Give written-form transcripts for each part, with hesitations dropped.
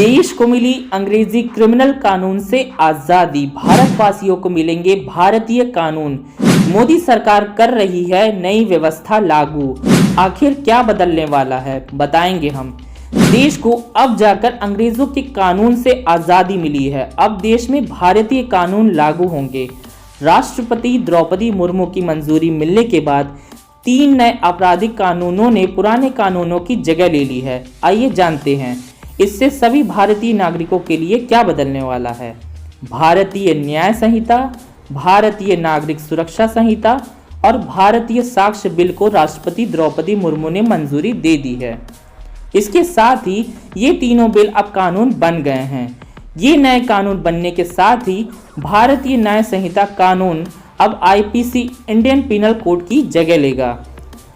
देश को मिली अंग्रेजी क्रिमिनल कानून से आजादी, भारतवासियों को मिलेंगे भारतीय कानून। मोदी सरकार कर रही है नई व्यवस्था लागू। आखिर क्या बदलने वाला है, बताएंगे हम। देश को अब जाकर अंग्रेजों के कानून से आजादी मिली है। अब देश में भारतीय कानून लागू होंगे। राष्ट्रपति द्रौपदी मुर्मू की मंजूरी मिलने के बाद 3 नए आपराधिक कानूनों ने पुराने कानूनों की जगह ले ली है। आइए जानते हैं इससे सभी भारतीय नागरिकों के लिए क्या बदलने वाला है। भारतीय न्याय संहिता, भारतीय नागरिक सुरक्षा संहिता और भारतीय साक्ष्य बिल को राष्ट्रपति द्रौपदी मुर्मू ने मंजूरी दे दी है। इसके साथ ही ये तीनों बिल अब कानून बन गए हैं। ये नए कानून बनने के साथ ही भारतीय न्याय संहिता कानून अब आईपीसी इंडियन पिनल कोड की जगह लेगा।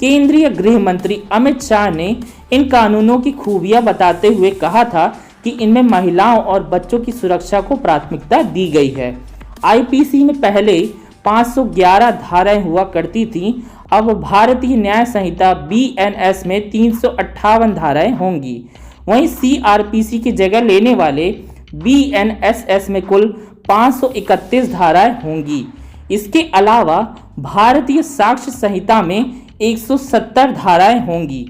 केंद्रीय गृह मंत्री अमित शाह ने इन कानूनों की खूबियां बताते हुए कहा था कि इनमें महिलाओं और बच्चों की सुरक्षा को प्राथमिकता दी गई है। आईपीसी में पहले 511 धाराएं हुआ करती थीं, अब भारतीय न्याय संहिता बीएनएस में 358 धाराएं होंगी। वहीं सीआरपीसी की जगह लेने वाले बीएनएसएस में कुल 531 धाराएं होंगी। इसके अलावा भारतीय साक्ष्य संहिता में 170 धाराएं होंगी।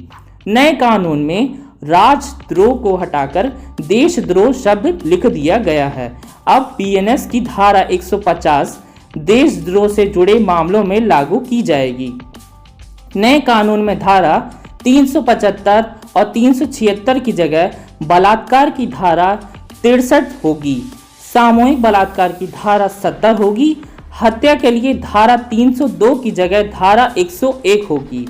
नए कानून में राजद्रोह को हटाकर देशद्रोह शब्द लिख दिया गया है। अब बीएनएस की धारा 150 देशद्रोह से जुड़े मामलों में लागू की जाएगी। नए कानून में धारा 375 और 376 की जगह बलात्कार की धारा 63 होगी। सामूहिक बलात्कार की धारा 70 होगी। हत्या के लिए धारा 302 की जगह धारा 101 होगी।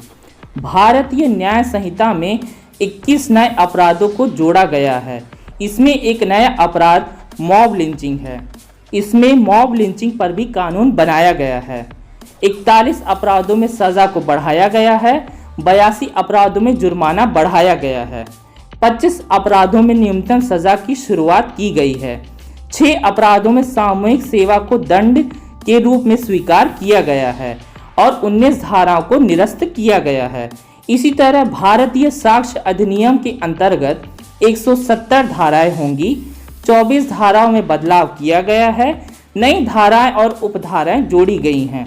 भारतीय न्याय संहिता में 21 नए अपराधों को जोड़ा गया है। इसमें एक नया अपराध मॉब लिंचिंग है। इसमें मॉब लिंचिंग पर भी कानून बनाया गया है। 41 अपराधों में सजा को बढ़ाया गया है। 82 अपराधों में जुर्माना बढ़ाया गया है। 25 अपराधों में न्यूनतम सजा की शुरुआत की गई है। 6 अपराधों में सामूहिक सेवा को दंड के रूप में स्वीकार किया गया है और 19 धाराओं को निरस्त किया गया है। इसी तरह भारतीय साक्ष्य अधिनियम के अंतर्गत 170 धाराएं होंगी। 24 धाराओं में बदलाव किया गया है। नई धाराएं और उपधाराएं जोड़ी गई हैं।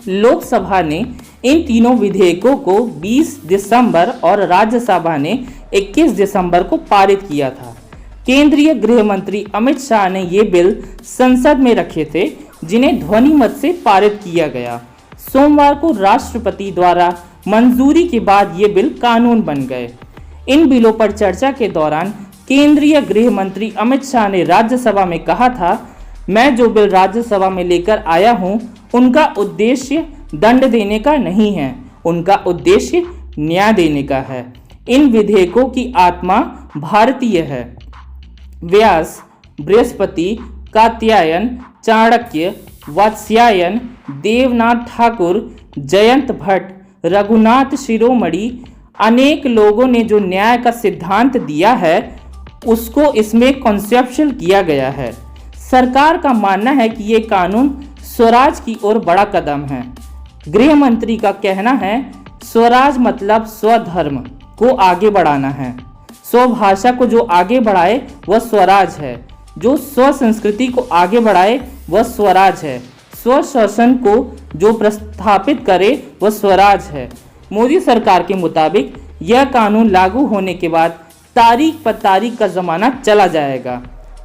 लोकसभा ने इन तीनों विधेयकों को 20 दिसंबर और राज्यसभा ने 21 दिसंबर को पारित किया था। केंद्रीय गृह मंत्री अमित शाह ने ये बिल संसद में रखे थे, जिन्हें ध्वनि मत से पारित किया गया। सोमवार को राष्ट्रपति द्वारा मंजूरी के बाद ये बिल कानून बन गए। इन बिलों पर चर्चा के दौरान केंद्रीय गृह मंत्री अमित शाह ने राज्यसभा में कहा था, मैं जो बिल राज्यसभा में लेकर आया हूं, उनका उद्देश्य दंड देने का नहीं है, उनका उद्देश्य न्याय देने का है। इन विधेयकों की आत्मा भारतीय है। व्यास, बृहस्पति, कात्यायन, चाणक्य, वात्स्यायन, देवनाथ ठाकुर, जयंत भट्ट, रघुनाथ शिरोमणि, अनेक लोगों ने जो न्याय का सिद्धांत दिया है, उसको इसमें कॉन्सेप्चुअल किया गया है। सरकार का मानना है कि ये कानून स्वराज की ओर बड़ा कदम है। गृह मंत्री का कहना है, स्वराज मतलब स्वधर्म को आगे बढ़ाना है। स्वभाषा को जो आगे बढ़ाए वह स्वराज है। जो स्व संस्कृति को आगे बढ़ाए वह स्वराज है। स्व शासन को जो प्रस्थापित करे वह स्वराज है। मोदी सरकार के मुताबिक यह कानून लागू होने के बाद तारीख पर तारीख का जमाना चला जाएगा।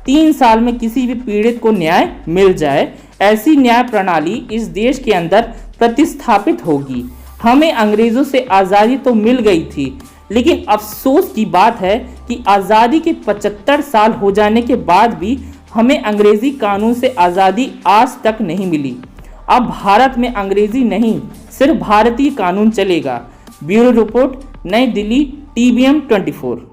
3 साल में किसी भी पीड़ित को न्याय मिल जाए, ऐसी न्याय प्रणाली इस देश के अंदर प्रतिस्थापित होगी। हमें अंग्रेजों से आज़ादी तो मिल गई थी, लेकिन अफसोस की बात है कि आज़ादी के 75 साल हो जाने के बाद भी हमें अंग्रेजी कानून से आज़ादी आज तक नहीं मिली। अब भारत में अंग्रेजी नहीं, सिर्फ भारतीय कानून चलेगा। ब्यूरो रिपोर्ट, नई दिल्ली, TVM 24।